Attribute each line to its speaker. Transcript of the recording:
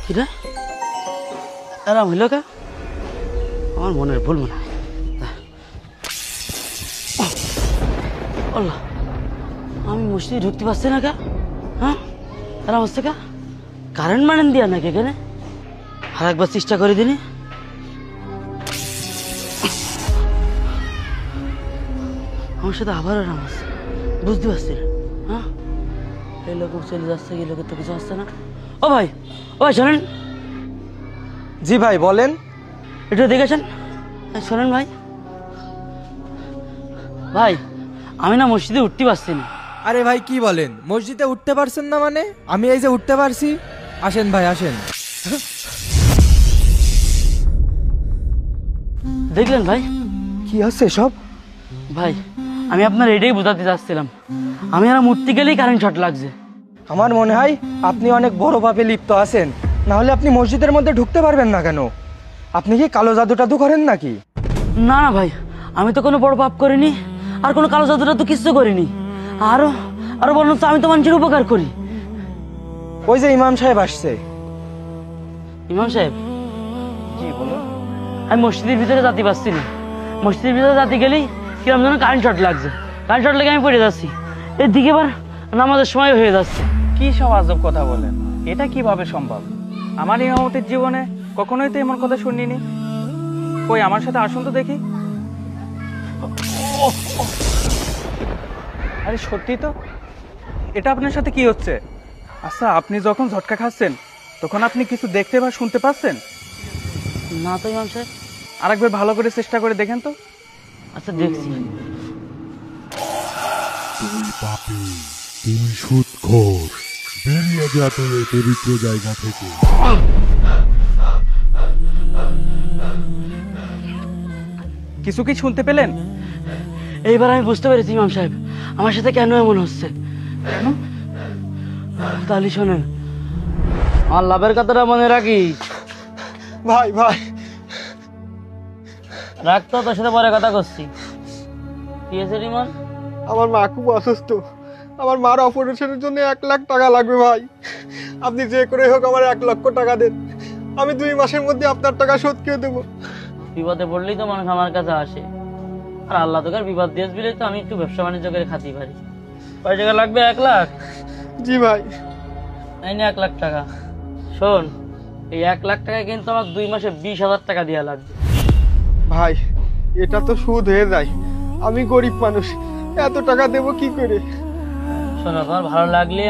Speaker 1: কিরা আরাম হইল কা? আমার মনের ভুল মনে হয়। আল্লাহ, আমি মসজিদে ঢুকতে পারছি না কা? হ্যাঁ, আরাম হচ্ছে কা? কারেন্ট মারেন দিয়া নাকি এখানে? আর একবার চেষ্টা করে দিনি। আমার সাথে আবার আরাম আছে, বুঝতে পারছি না। হ্যাঁ, এই লোক চলে যাচ্ছে, এই লোকের তো কিছু আসছে না। ও ভাই, ও ভাই শোনেন।
Speaker 2: জি ভাই বলেন।
Speaker 1: একটু দেখেছেন? শোনেন ভাই, ভাই আমি না মসজিদে উঠতে পারছি না।
Speaker 2: আরে ভাই কি বলেন, মসজিদে উঠতে পারছেন না মানে? আমি এই যে উঠতে পারছি। আসেন ভাই আসেন।
Speaker 1: দেখলেন ভাই?
Speaker 2: কি হচ্ছে সব?
Speaker 1: ভাই আমি আপনার এটাই বোঝাতে চাচ্ছিলাম, আমি আর উঠতে গেলেই কারেন্ট শর্ট লাগছে।
Speaker 2: আমার মনে হয় আপনি অনেক বড় পাপে লিপ্ত আছেন, না হলে আপনি মসজিদের মধ্যে ঢুকতে পারবেন না কেন? আপনি কি কালো জাদু টাদু করেন নাকি?
Speaker 1: না না ভাই, আমি তো কোনো বড় পাপ করিনি, আর কোনো কালো জাদুটা তো কিছু করিনি। আরো আরো বরঞ্চ আমি তো মানুষের উপকার করি।
Speaker 2: ওই যে ইমাম সাহেব আসছে।
Speaker 1: ইমাম সাহেব?
Speaker 2: জি বলুন।
Speaker 1: আমি মসজিদের ভিতরে যেতে পারছি না, মসজিদের ভিতরে যেতে গেলেই কিরম যেন কারেন্ট শর্ট লাগছে। কারেন্ট শর্ট লেগে আমি পড়ে যাচ্ছি, এদিকে এবার নামাজের সময় হয়ে যাচ্ছে।
Speaker 3: কি সব আজব কথা বলেন? এটা কিভাবে সম্ভব? আমার ইমামতির জীবনে কখনোই তো এমন কথা শুনিনি। কই আমার সাথে আসুন তো দেখি। আরে সত্যি তো, এটা আপনার সাথে কি হচ্ছে? আচ্ছা, আপনি যখন ঝটকা খাচ্ছেন তখন আপনি কিছু দেখতে বা শুনতে পাচ্ছেন?
Speaker 1: না তো ইমাম সাহেব।
Speaker 3: আরেকবার ভালো করে চেষ্টা করে দেখেন তো।
Speaker 1: আচ্ছা দেখছি।
Speaker 4: তুই পাপী, তুই সুদখোর, বেরিয়ে যা তোর এই পবিত্র জায়গা থেকে।
Speaker 3: কিছু কি শুনতে পেলেন?
Speaker 1: এইবার আমি বুঝতে পেরেছি ইমাম সাহেব আমার সাথে কেন এমন হচ্ছে।
Speaker 3: কেন?
Speaker 1: তাহলে শোনেন, আমার লাভের কথাটা মনে রাখিস।
Speaker 2: ভাই ভাই
Speaker 1: রাখতো, তোর সাথে পরে কথা করছি। কি আছে রিমান?
Speaker 5: আমার মা খুব অসুস্থ, আমার মার অপারেশনের জন্য 1 লাখ টাকা লাগবে ভাই। আপনি যে করে হোক আমার 1 লক্ষ টাকা দেন, আমি 2 মাসের মধ্যে আপনার টাকা শোধ করে দেবো।
Speaker 1: বিপদে পড়লেই তো মানুষ আমার কাছে আসে, আর আল্লাহ তোকে বিপদ দিয়েছ বলেই তো আমি একটু ব্যবসা বাণিজ্য করে খাতে পারি। কয় টাকা লাগবে? 1 লাখ?
Speaker 5: জি ভাই।
Speaker 1: এই নে 1 লাখ টাকা। শোন, এই 1 লাখ টাকায় কিন্তু আমার 2 মাসে 20,000 টাকা দেওয়া লাগবে।
Speaker 5: ভাই এটা তো সুদ হয়ে যায়, আমি গরিব মানুষ, এত টাকা দেবো কি করে?
Speaker 1: শোনো, তোমার ভালো লাগলে